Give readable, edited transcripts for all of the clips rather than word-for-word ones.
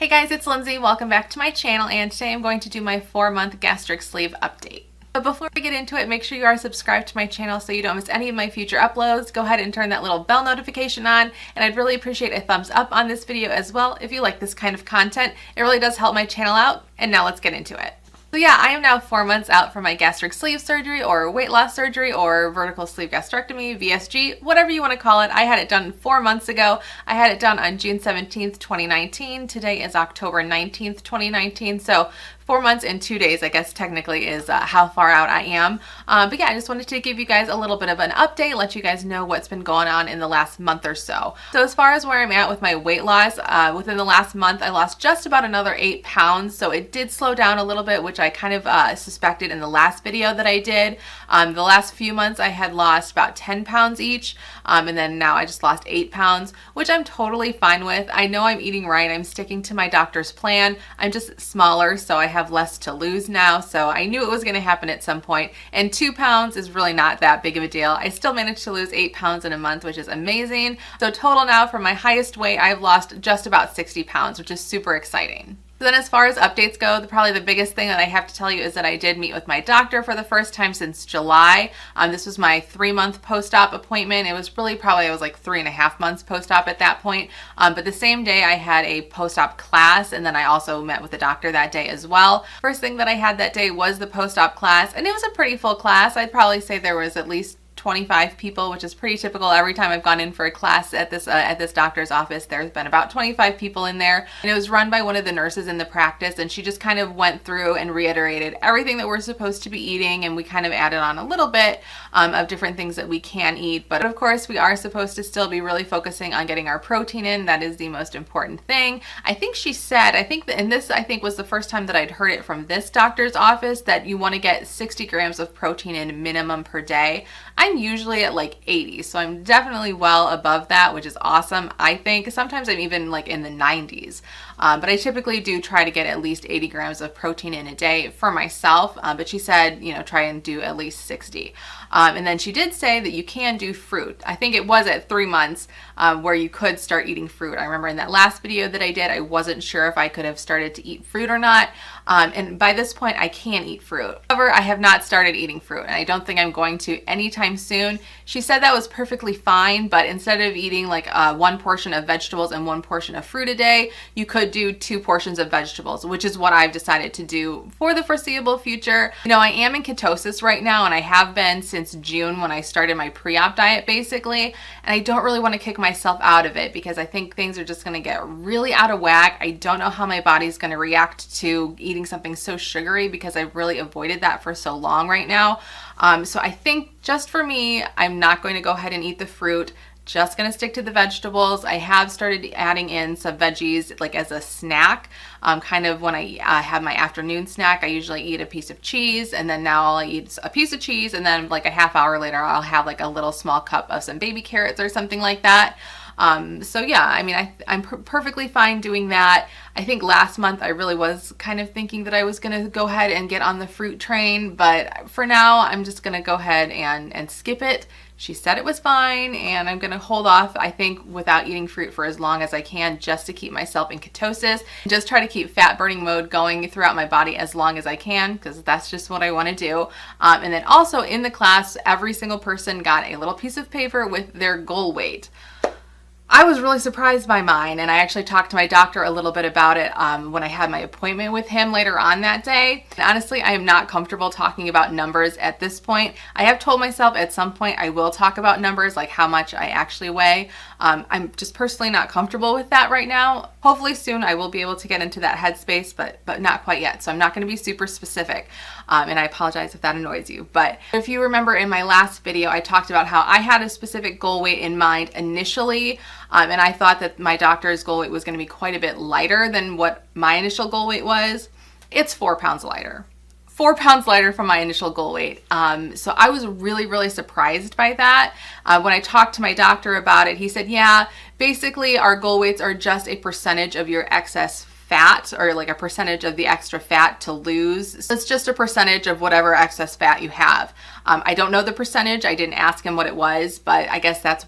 Hey guys, it's Lindsay. Welcome back to my channel, and today I'm going to do my 4-month gastric sleeve update. But before we get into it, make sure you are subscribed to my channel so you don't miss any of my future uploads. Go ahead and turn that little bell notification on, and I'd really appreciate a thumbs up on this video as well if you like this kind of content. It really does help my channel out, and now let's get into it. So yeah, I am now 4 months out from my gastric sleeve surgery or weight loss surgery or vertical sleeve gastrectomy, VSG, whatever you want to call it. I had it done 4 months ago. I had it done on June 17th, 2019. Today is October 19th, 2019. So 4 months and 2 days, I guess technically, is how far out I am. But yeah, I just wanted to give you guys a little bit of an update, let you guys know what's been going on in the last month or so. So as far as where I'm at with my weight loss, within the last month, I lost just about another 8 pounds. So it did slow down a little bit, which I kind of suspected in the last video that I did. The last few months, I had lost about 10 pounds each. And then now I just lost 8 pounds, which I'm totally fine with. I know I'm eating right. I'm sticking to my doctor's plan. I'm just smaller, so I have less to lose now, so I knew it was going to happen at some point, and 2 pounds is really not that big of a deal. I still managed to lose 8 pounds in a month, which is amazing. So total now for my highest weight, I've lost just about 60 pounds, which is super exciting. So then as far as updates go, probably the biggest thing that I have to tell you is that I did meet with my doctor for the first time since July. This was my 3-month post-op appointment. It was really probably, I was like 3.5 months post-op at that point. But the same day I had a post-op class, and then I also met with the doctor that day as well. First thing that I had that day was the post-op class, and it was a pretty full class. I'd probably say there was at least 25 people, which is pretty typical. Every time I've gone in for a class at this doctor's office, there's been about 25 people in there, and it was run by one of the nurses in the practice, and she just kind of went through and reiterated everything that we're supposed to be eating, and we kind of added on a little bit of different things that we can eat. But of course, we are supposed to still be really focusing on getting our protein in. That is the most important thing. I think she said, and this I think was the first time that I'd heard it from this doctor's office, that you want to get 60 grams of protein in minimum per day. I'm usually at like 80, so I'm definitely well above that, which is awesome. I think sometimes I'm even like in the 90s, but I typically do try to get at least 80 grams of protein in a day for myself. But she said, you know, try and do at least 60. And then she did say that you can do fruit. I think it was at 3 months where you could start eating fruit. I remember in that last video that I did, I wasn't sure if I could have started to eat fruit or not. And by this point, I can eat fruit. However, I have not started eating fruit, and I don't think I'm going to anytime soon. She said that was perfectly fine, but instead of eating like 1 portion of vegetables and 1 portion of fruit a day, you could do 2 portions of vegetables, which is what I've decided to do for the foreseeable future. You know, I am in ketosis right now, and I have been since June when I started my pre-op diet, basically, and I don't really want to kick myself out of it because I think things are just going to get really out of whack. I don't know how my body's going to react to eating something so sugary because I've really avoided that for so long right now. So I think just for me, I'm not going to go ahead and eat the fruit. Just gonna stick to the vegetables. I have started adding in some veggies like as a snack. Kind of when I have my afternoon snack, I usually eat a piece of cheese, and then now I'll eat a piece of cheese, and then like a half hour later I'll have like a little small cup of some baby carrots or something like that. So yeah, I mean, I'm perfectly fine doing that. I think last month I really was kind of thinking that I was going to go ahead and get on the fruit train, but for now I'm just going to go ahead and skip it. She said it was fine, and I'm going to hold off, I think, without eating fruit for as long as I can, just to keep myself in ketosis, and just try to keep fat burning mode going throughout my body as long as I can, because that's just what I want to do. And then also in the class, every single person got a little piece of paper with their goal weight. I was really surprised by mine, and I actually talked to my doctor a little bit about it when I had my appointment with him later on that day. And honestly, I am not comfortable talking about numbers at this point. I have told myself at some point I will talk about numbers, like how much I actually weigh. I'm just personally not comfortable with that right now. Hopefully soon I will be able to get into that headspace, but not quite yet. So I'm not going to be super specific, and I apologize if that annoys you. But if you remember in my last video, I talked about how I had a specific goal weight in mind initially. And I thought that my doctor's goal weight was going to be quite a bit lighter than what my initial goal weight was. It's 4 pounds lighter. 4 pounds lighter from my initial goal weight. So I was really surprised by that. When I talked to my doctor about it, he said, yeah, basically our goal weights are just a percentage of your excess fat, or like a percentage of the extra fat to lose. So it's just a percentage of whatever excess fat you have. I don't know the percentage. I didn't ask him what it was, but I guess that's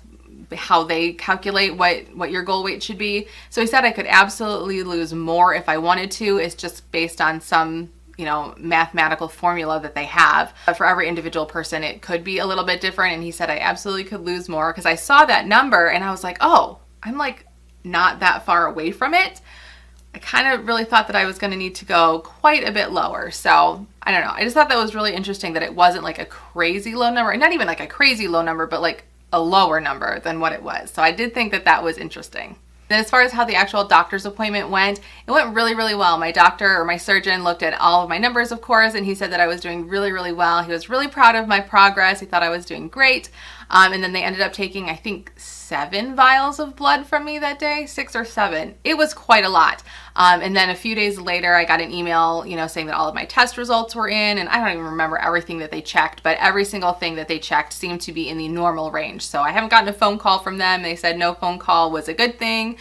how they calculate what your goal weight should be. So he said I could absolutely lose more if I wanted to. It's just based on some, you know, mathematical formula that they have. But for every individual person, it could be a little bit different. And he said I absolutely could lose more, because I saw that number and I was like, oh, I'm like not that far away from it. I kind of really thought that I was going to need to go quite a bit lower. So I don't know. I just thought that was really interesting that it wasn't like a crazy low number, and not even like a crazy low number, but like a lower number than what it was. So I did think that that was interesting. Then as far as how the actual doctor's appointment went, it went really, really well. My doctor, or my surgeon, looked at all of my numbers, of course, and he said that I was doing really, really well. He was really proud of my progress. He thought I was doing great. And then they ended up taking, I think, 7 vials of blood from me that day, 6 or 7. It was quite a lot. And then a few days later, I got an email, you know, saying that all of my test results were in, and I don't even remember everything that they checked, but every single thing that they checked seemed to be in the normal range. So I haven't gotten a phone call from them. They said no phone call was a good thing.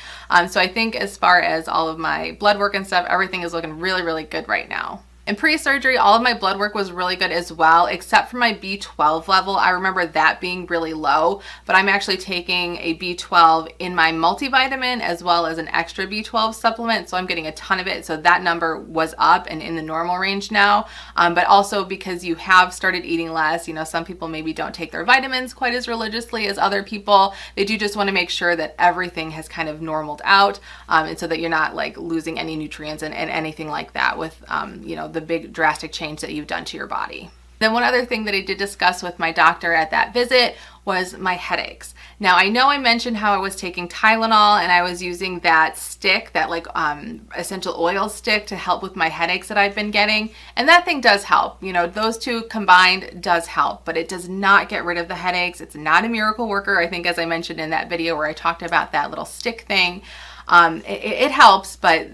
So I think as far as all of my blood work and stuff, everything is looking really, really good right now. And pre-surgery, all of my blood work was really good as well, except for my B12 level. I remember that being really low, but I'm actually taking a B12 in my multivitamin as well as an extra B12 supplement, so I'm getting a ton of it. So that number was up and in the normal range now. But also because you have started eating less, you know, some people maybe don't take their vitamins quite as religiously as other people. They do just want to make sure that everything has kind of normaled out, and so that you're not like losing any nutrients and anything like that with, you know, the big drastic change that you've done to your body. Then one other thing that I did discuss with my doctor at that visit was my headaches. Now I know I mentioned how I was taking Tylenol and I was using that stick, that like essential oil stick, to help with my headaches that I've been getting, and that thing does help. You know, those two combined does help, but it does not get rid of the headaches. It's not a miracle worker. I think, as I mentioned in that video where I talked about that little stick thing, it helps, but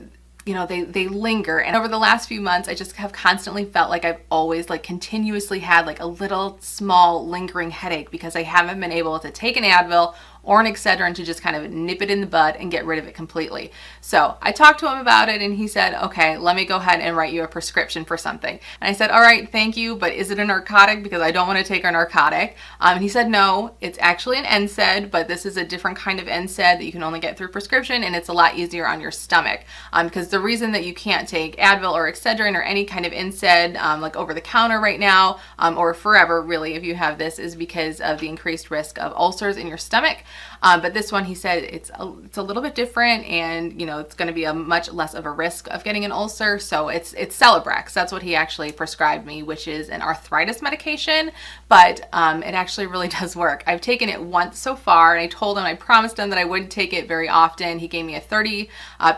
you know, they linger. And over the last few months, I just have constantly felt like I've always like continuously had like a little small lingering headache because I haven't been able to take an Advil or an Excedrin to just kind of nip it in the bud and get rid of it completely. So I talked to him about it and he said, okay, let me go ahead and write you a prescription for something. And I said, all right, thank you, but is it a narcotic? Because I don't want to take a narcotic. And he said, no, it's actually an NSAID, but this is a different kind of NSAID that you can only get through prescription, and it's a lot easier on your stomach. Because the reason that you can't take Advil or Excedrin or any kind of NSAID like over the counter right now, or forever really if you have this, is because of the increased risk of ulcers in your stomach. But this one, he said, it's a little bit different, and you know, it's going to be a much less of a risk of getting an ulcer. So it's Celebrex. That's what he actually prescribed me, which is an arthritis medication, but it actually really does work. I've taken it once so far, and I told him, I promised him that I wouldn't take it very often. He gave me a 30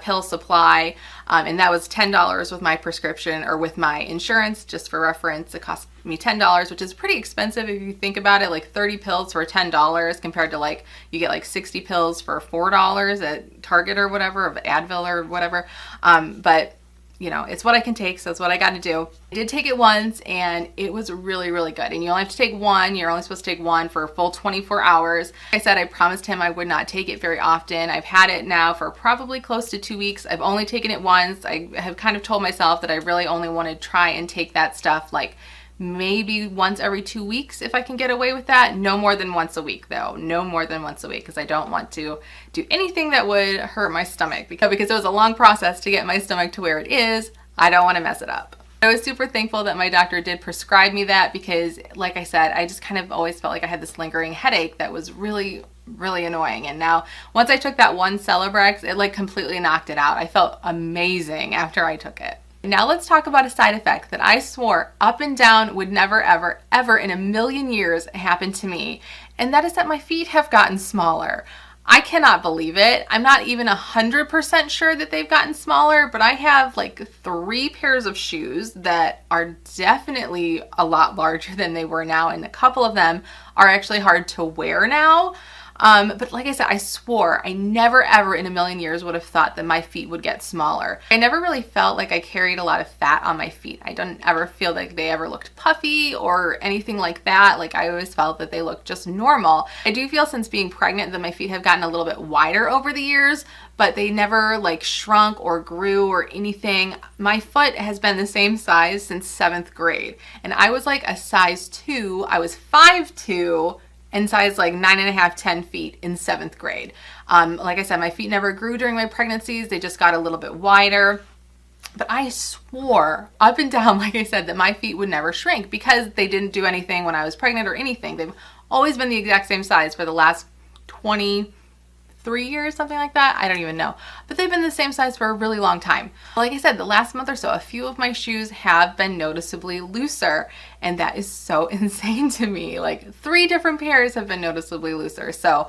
pill supply, and that was $10 with my prescription, or with my insurance. Just for reference, it cost me $10, which is pretty expensive if you think about it. Like 30 pills for $10 compared to like you get like 60 pills for $4 at Target or whatever, of Advil or whatever. But you know, it's what I can take, so it's what I got to do. I did take it once and it was really, really good. And you only have to take one. You're only supposed to take one for a full 24 hours. Like I said, I promised him I would not take it very often. I've had it now for probably close to 2 weeks. I've only taken it once. I have kind of told myself that I really only want to try and take that stuff like maybe once every 2 weeks if I can get away with that. No more than once a week though. No more than once a week, because I don't want to do anything that would hurt my stomach, because it was a long process to get my stomach to where it is. I don't want to mess it up. I was super thankful that my doctor did prescribe me that, because like I said, I just kind of always felt like I had this lingering headache that was really, really annoying. And now once I took that one Celebrex, it like completely knocked it out. I felt amazing after I took it. Now let's talk about a side effect that I swore up and down would never, ever, ever in a million years happen to me. And that is that my feet have gotten smaller. I cannot believe it. I'm not even 100% sure that they've gotten smaller, but I have like 3 pairs of shoes that are definitely a lot larger than they were now, and a couple of them are actually hard to wear now. But like I said, I swore I never ever in a million years would have thought that my feet would get smaller. I never really felt like I carried a lot of fat on my feet. I don't ever feel like they ever looked puffy or anything like that. Like I always felt that they looked just normal. I do feel since being pregnant that my feet have gotten a little bit wider over the years, but they never like shrunk or grew or anything. My foot has been the same size since 7th grade. And I was like a size 2. I was 5'2", in size like 9.5, 10 feet in 7th grade. Like I said, my feet never grew during my pregnancies. They just got a little bit wider. But I swore up and down, like I said, that my feet would never shrink because they didn't do anything when I was pregnant or anything. They've always been the exact same size for the last 23 years, something like that. I don't even know. But they've been the same size for a really long time. Like I said, the last month or so, a few of my shoes have been noticeably looser. And that is so insane to me. Like 3 different pairs have been noticeably looser. So,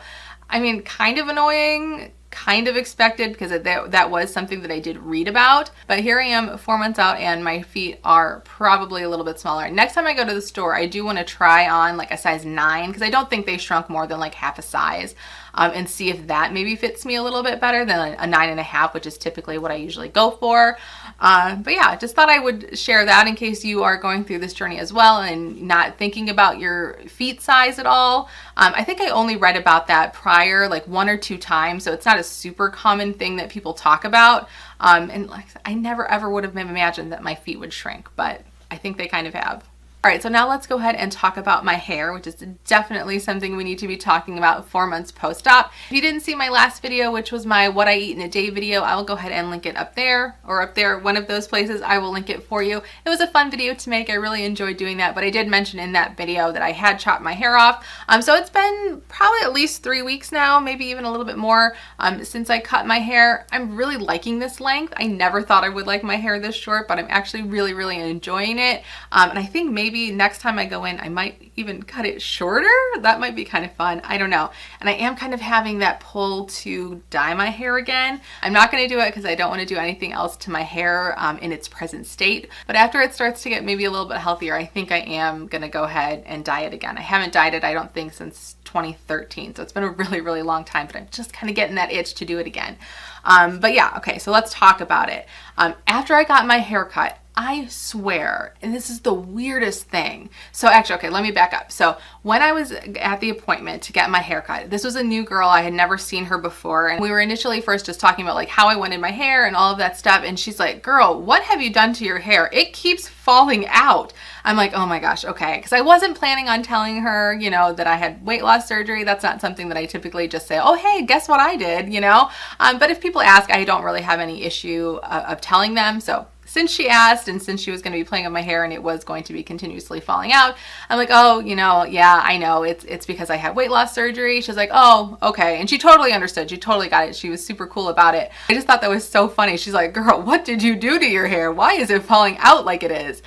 I mean, kind of annoying, kind of expected because that was something that I did read about. But here I am 4 months out and my feet are probably a little bit smaller. Next time I go to the store, I do want to try on like a size 9 because I don't think they shrunk more than like half a size, and see if that maybe fits me a little bit better than a 9.5, which is typically what I usually go for. But yeah, just thought I would share that in case you are going through this journey as well and not thinking about your feet size at all. I think I only read about that prior like 1 or 2 times, so it's not a super common thing that people talk about. And like I never ever would have imagined that my feet would shrink, but I think they kind of have. All right, so now let's go ahead and talk about my hair, which is definitely something we need to be talking about 4 months post-op. If you didn't see my last video, which was my what I eat in a day video, I will go ahead and link it up there, or up there, one of those places. I will link it for you. It was a fun video to make. I really enjoyed doing that, but I did mention in that video that I had chopped my hair off. So it's been probably at least 3 weeks now, maybe even a little bit more, since I cut my hair. I'm really liking this length. I never thought I would like my hair this short, but I'm actually really, really enjoying it. And I think maybe next time I go in, I might even cut it shorter. That might be kind of fun. I don't know. And I am kind of having that pull to dye my hair again. I'm not going to do it because I don't want to do anything else to my hair in its present state. But after it starts to get maybe a little bit healthier, I think I am going to go ahead and dye it again. I haven't dyed it, I don't think, since 2013. So it's been a really, really long time, but I'm just kind of getting that itch to do it again. But yeah, okay, so let's talk about it. After I got my hair cut, I swear, and this is the weirdest thing. So actually, okay, let me back up. So when I was at the appointment to get my haircut, this was a new girl. I had never seen her before. And we were initially first just talking about like how I wanted my hair and all of that stuff. And she's like, girl, what have you done to your hair? It keeps falling out. I'm like, oh my gosh, okay. Because I wasn't planning on telling her, you know, that I had weight loss surgery. That's not something that I typically just say, oh, hey, guess what I did, you know? But if people ask, I don't really have any issue of telling them. So since she asked and since she was going to be playing with my hair and it was going to be continuously falling out, I'm like, oh, you know, yeah, I know. It's because I had weight loss surgery. She's like, oh, okay. And she totally understood. She totally got it. She was super cool about it. I just thought that was so funny. She's like, girl, what did you do to your hair? Why is it falling out like it is?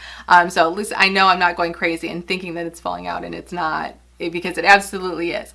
So at least I know I'm not going crazy and thinking that it's falling out, and it's not, because it absolutely is.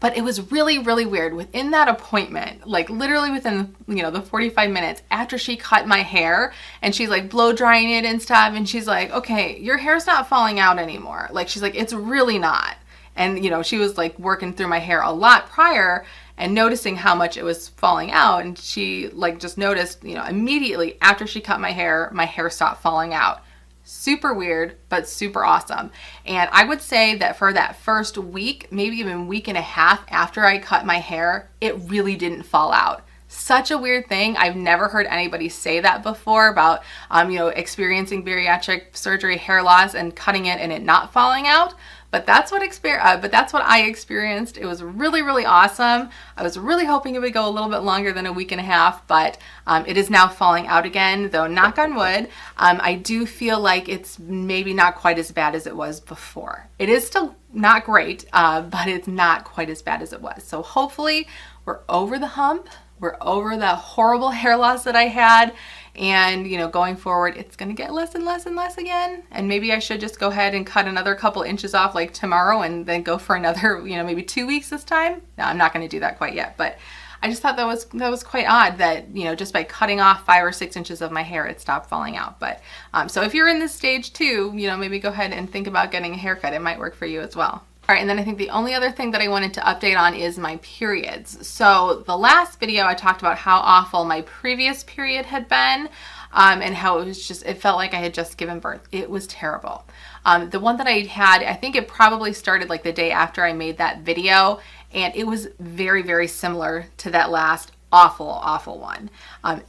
But it was really, really weird. Within that appointment, like literally within, you know, the 45 minutes after she cut my hair and she's like blow drying it and stuff. And she's like, okay, your hair's not falling out anymore. Like, she's like, it's really not. And, you know, she was like working through my hair a lot prior and noticing how much it was falling out. And she like just noticed, you know, immediately after she cut my hair stopped falling out. Super weird, but super awesome. And I would say that for that first week, maybe even week and a half after I cut my hair, it really didn't fall out. Such a weird thing. I've never heard anybody say that before about, you know, experiencing bariatric surgery, hair loss, and cutting it and it not falling out. But that's what I experienced. It was really, really awesome. I was really hoping it would go a little bit longer than a week and a half, but it is now falling out again, though knock on wood. I do feel like it's maybe not quite as bad as it was before. It is still not great, but it's not quite as bad as it was. So hopefully we're over the hump. We're over the horrible hair loss that I had. And, you know, going forward, it's going to get less and less and less again. And maybe I should just go ahead and cut another couple inches off like tomorrow and then go for another, you know, maybe 2 weeks this time. No, I'm not going to do that quite yet. But I just thought that was quite odd that, you know, just by cutting off 5 or 6 inches of my hair, it stopped falling out. But so if you're in this stage too, you know, maybe go ahead and think about getting a haircut. It might work for you as well. All right, and then I think the only other thing that I wanted to update on is my periods. So the last video I talked about how awful my previous period had been, and how it felt like I had just given birth. It was terrible. The one that I had, I think it probably started like the day after I made that video, and it was very, very similar to that last awful one.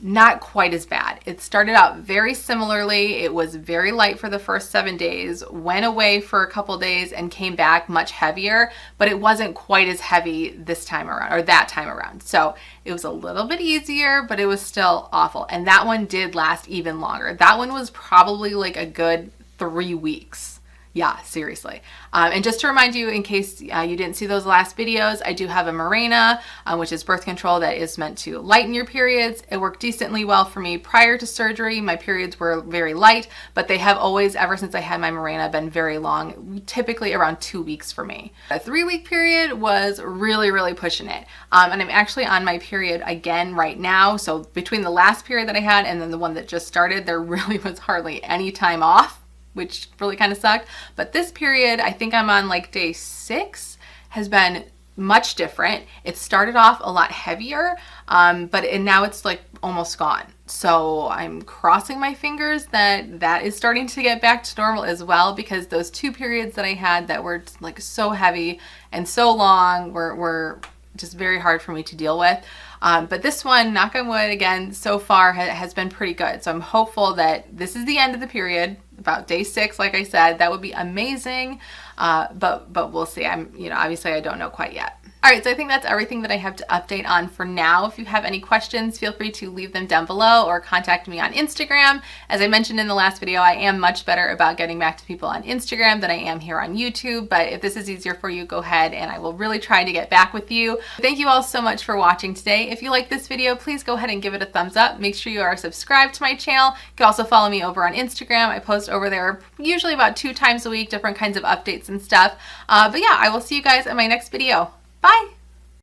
Not quite as bad. It started out very similarly. It was very light for the first 7 days, went away for a couple days and came back much heavier, but it wasn't quite as heavy this time around, or that time around. So it was a little bit easier, but it was still awful. And that one did last even longer. That one was probably like a good 3 weeks. Yeah, seriously. And just to remind you, in case you didn't see those last videos, I do have a Mirena, which is birth control that is meant to lighten your periods. It worked decently well for me prior to surgery. My periods were very light, but they have always, ever since I had my Mirena, been very long, typically around 2 weeks for me. A 3-week period was really pushing it. And I'm actually on my period again right now. So between the last period that I had and then the one that just started, there really was hardly any time off, which really kind of sucked. But this period, I think I'm on like day 6, has been much different. It started off a lot heavier, and now it's like almost gone. So I'm crossing my fingers that is starting to get back to normal as well, because those 2 periods that I had that were like so heavy and so long were just very hard for me to deal with. But this one, knock on wood, again, so far has been pretty good. So I'm hopeful that this is the end of the period, about day 6, like I said. That would be amazing. But we'll see. Obviously I don't know quite yet. All right, so I think that's everything that I have to update on for now. If you have any questions, feel free to leave them down below or contact me on Instagram. As I mentioned in the last video, I am much better about getting back to people on Instagram than I am here on YouTube. But if this is easier for you, go ahead and I will really try to get back with you. Thank you all so much for watching today. If you like this video, please go ahead and give it a thumbs up. Make sure you are subscribed to my channel. You can also follow me over on Instagram. I post over there usually about 2 times a week, different kinds of updates and stuff. But yeah, I will see you guys in my next video. Bye!